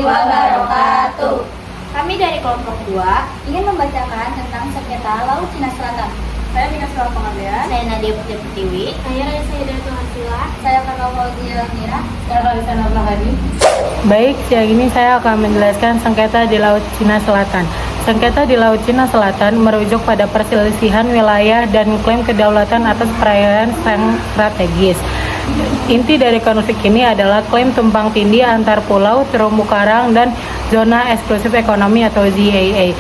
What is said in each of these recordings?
wabarakatuh. Kami dari kelompok 2 ingin membacakan tentang sengketa Laut Cina Selatan. Saya Mina Selamat Pengambilan. Saya Nadia Putri Pertiwi. Saya Raisa Hidayatullah Hasila. Saya Karla Fauzia Mira. Saya Kalisa Nabla Hadi. Baik, siang ini saya akan menjelaskan sengketa di Laut Cina Selatan. Sengketa di Laut Cina Selatan merujuk pada perselisihan wilayah dan klaim kedaulatan atas perairan yang strategis. Inti dari konflik ini adalah klaim tumpang tindih antar pulau, terumbu karang, dan zona eksklusif ekonomi atau ZAA.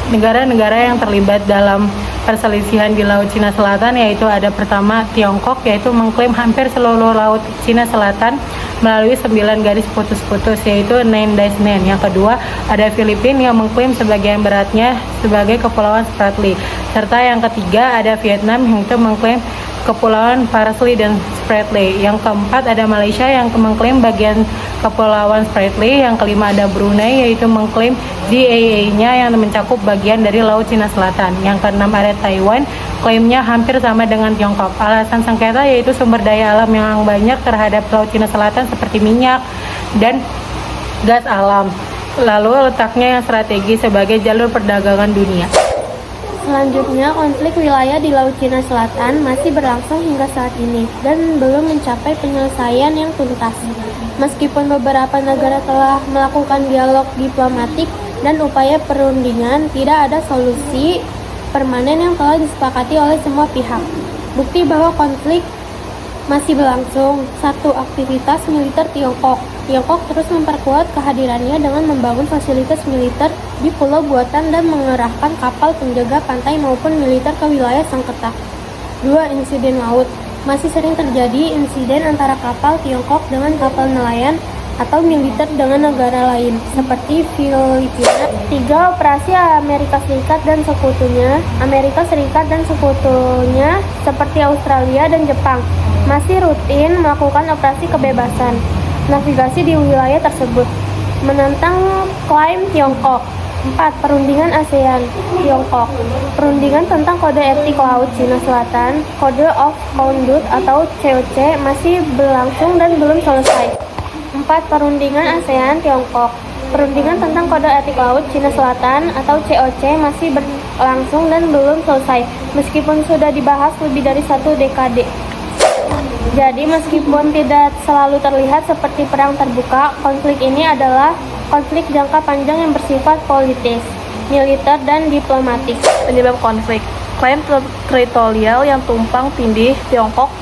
Negara-negara yang terlibat dalam perselisihan di Laut Cina Selatan yaitu ada pertama Tiongkok, yaitu mengklaim hampir seluruh Laut Cina Selatan melalui 9 garis putus-putus, yaitu Nine Dash Nine. Yang kedua ada Filipina yang mengklaim sebagian beratnya sebagai Kepulauan Spratly. Serta yang ketiga ada Vietnam yang itu mengklaim Kepulauan Paracel dan Spratly. Yang keempat ada Malaysia yang mengklaim bagian Kepulauan Spratly. Yang kelima ada Brunei yaitu mengklaim ZAA-nya yang mencakup bagian dari Laut Cina Selatan. Yang keenam ada Taiwan, klaimnya hampir sama dengan Tiongkok. Alasan sengketa yaitu sumber daya alam yang banyak terhadap Laut Cina Selatan seperti minyak dan gas alam. Lalu letaknya yang strategis sebagai jalur perdagangan dunia. Selanjutnya, konflik wilayah di Laut Cina Selatan masih berlangsung hingga saat ini dan belum mencapai penyelesaian yang tuntas. Meskipun beberapa negara telah melakukan dialog diplomatik dan upaya perundingan, tidak ada solusi permanen yang telah disepakati oleh semua pihak. Bukti bahwa konflik masih berlangsung. 1. Aktivitas militer Tiongkok. Tiongkok terus memperkuat kehadirannya dengan membangun fasilitas militer di pulau buatan dan mengerahkan kapal penjaga pantai maupun militer ke wilayah sengketa. 2. Insiden laut. Masih sering terjadi insiden antara kapal Tiongkok dengan kapal nelayan atau militer dengan negara lain, seperti Filipina. 3. Operasi Amerika Serikat dan sekutunya. Amerika Serikat dan sekutunya seperti Australia dan Jepang masih rutin melakukan operasi kebebasan navigasi di wilayah tersebut, menentang klaim Tiongkok. 4. Perundingan ASEAN Tiongkok. Perundingan tentang kode etik laut Cina Selatan, Code of Conduct atau COC, masih berlangsung dan belum selesai. 4. Perundingan ASEAN Tiongkok. Perundingan tentang kode etik laut Cina Selatan atau COC masih berlangsung dan belum selesai, meskipun sudah dibahas lebih dari 1 dekade. Jadi meskipun tidak selalu terlihat seperti perang terbuka, konflik ini adalah konflik jangka panjang yang bersifat politis, militer, dan diplomatik. Penyebab konflik: klaim teritorial yang tumpang tindih. Tiongkok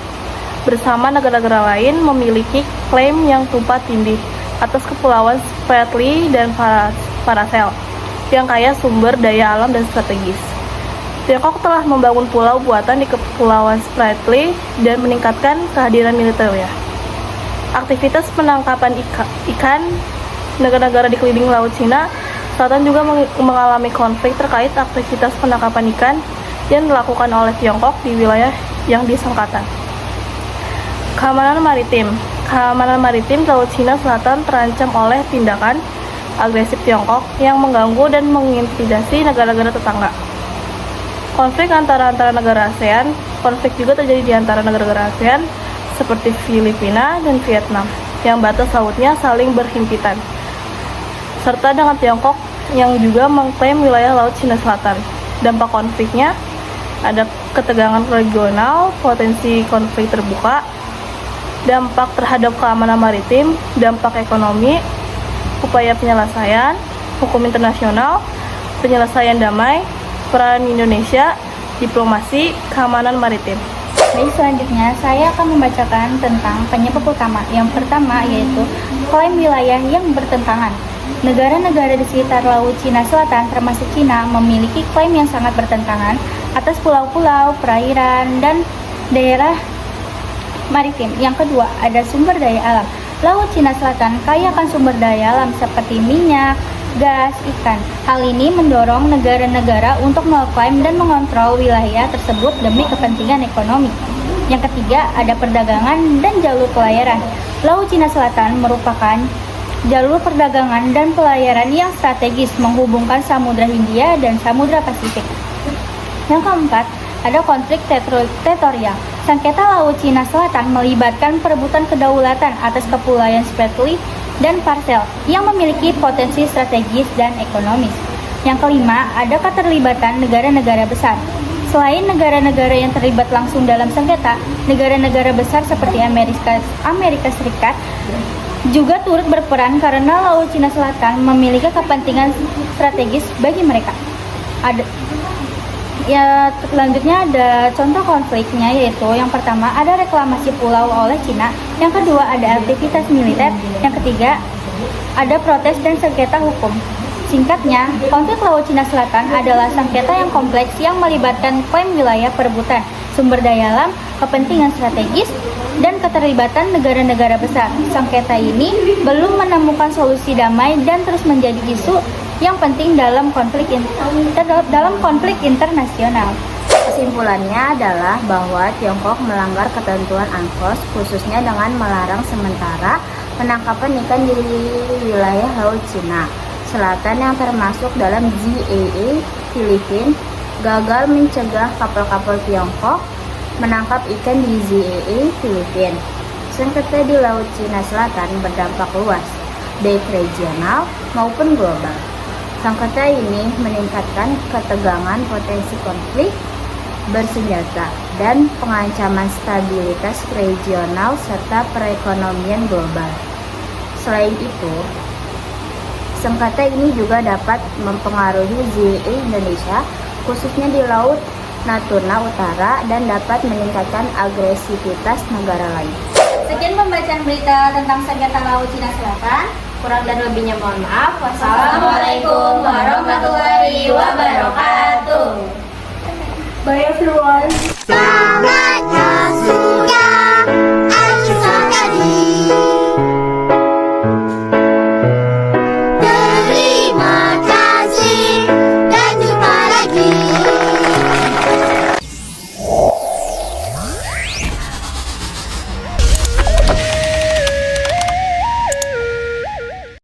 bersama negara-negara lain memiliki klaim yang tumpang tindih atas Kepulauan Spratly dan Paracel yang kaya sumber daya alam dan strategis. Tiongkok telah membangun pulau buatan di Kepulauan Spratly dan meningkatkan kehadiran militernya. Aktivitas penangkapan ikan negara-negara di keliling Laut Cina Selatan juga mengalami konflik terkait aktivitas penangkapan ikan yang dilakukan oleh Tiongkok di wilayah yang disengketa. Keamanan maritim. Keamanan maritim Laut Cina Selatan terancam oleh tindakan agresif Tiongkok yang mengganggu dan mengintimidasi negara-negara tetangga. Konflik antara negara ASEAN. Konflik juga terjadi di antara negara-negara ASEAN seperti Filipina dan Vietnam yang batas lautnya saling berhimpitan, serta dengan Tiongkok yang juga mengklaim wilayah Laut Cina Selatan. Dampak konfliknya ada ketegangan regional, potensi konflik terbuka, dampak terhadap keamanan maritim, dampak ekonomi, upaya penyelesaian, hukum internasional, penyelesaian damai, peran Indonesia, diplomasi, keamanan maritim. Baik, selanjutnya saya akan membacakan tentang penyebab utama. Yang pertama yaitu klaim wilayah yang bertentangan. Negara-negara di sekitar Laut Cina Selatan termasuk Cina memiliki klaim yang sangat bertentangan atas pulau-pulau, perairan, dan daerah maritim. Yang kedua, ada sumber daya alam. Laut Cina Selatan kaya akan sumber daya alam seperti minyak, gas, ikan. Hal ini mendorong negara-negara untuk mengklaim dan mengontrol wilayah tersebut demi kepentingan ekonomi. Yang ketiga, ada perdagangan dan jalur pelayaran. Laut Cina Selatan merupakan jalur perdagangan dan pelayaran yang strategis menghubungkan Samudra Hindia dan Samudra Pasifik. Yang keempat, ada konflik teritorial. Sengketa Laut Cina Selatan melibatkan perebutan kedaulatan atas Kepulauan Spratly dan parsel yang memiliki potensi strategis dan ekonomis. Yang kelima, ada keterlibatan negara-negara besar. Selain negara-negara yang terlibat langsung dalam sengketa, negara-negara besar seperti Amerika Serikat juga turut berperan karena Laut Cina Selatan memiliki kepentingan strategis bagi mereka. Selanjutnya ada contoh konfliknya, yaitu yang pertama ada reklamasi pulau oleh Cina, yang kedua ada aktivitas militer, yang ketiga ada protes dan sengketa hukum. Singkatnya, konflik Laut Cina Selatan adalah sengketa yang kompleks yang melibatkan klaim wilayah perebutan, sumber daya alam, kepentingan strategis, dan keterlibatan negara-negara besar. Sengketa ini belum menemukan solusi damai dan terus menjadi isu yang penting dalam konflik internasional. Kesimpulannya adalah bahwa Tiongkok melanggar ketentuan UNCLOS, khususnya dengan melarang sementara penangkapan ikan di wilayah Laut Cina Selatan yang termasuk dalam ZEE Filipina, gagal mencegah kapal-kapal Tiongkok menangkap ikan di ZEE Filipina. Sengketa di Laut Cina Selatan berdampak luas, baik regional maupun global. Sengketa ini meningkatkan ketegangan, potensi konflik bersenjata, dan pengancaman stabilitas regional serta perekonomian global. Selain itu, sengketa ini juga dapat mempengaruhi ZEE Indonesia, khususnya di Laut Natuna Utara, dan dapat meningkatkan agresivitas negara lain. Sekian pembacaan berita tentang sengketa Laut Cina Selatan. Kurang dan lebihnya mohon maaf. Wassalamualaikum warahmatullahi wabarakatuh. Bye everyone. Semangat!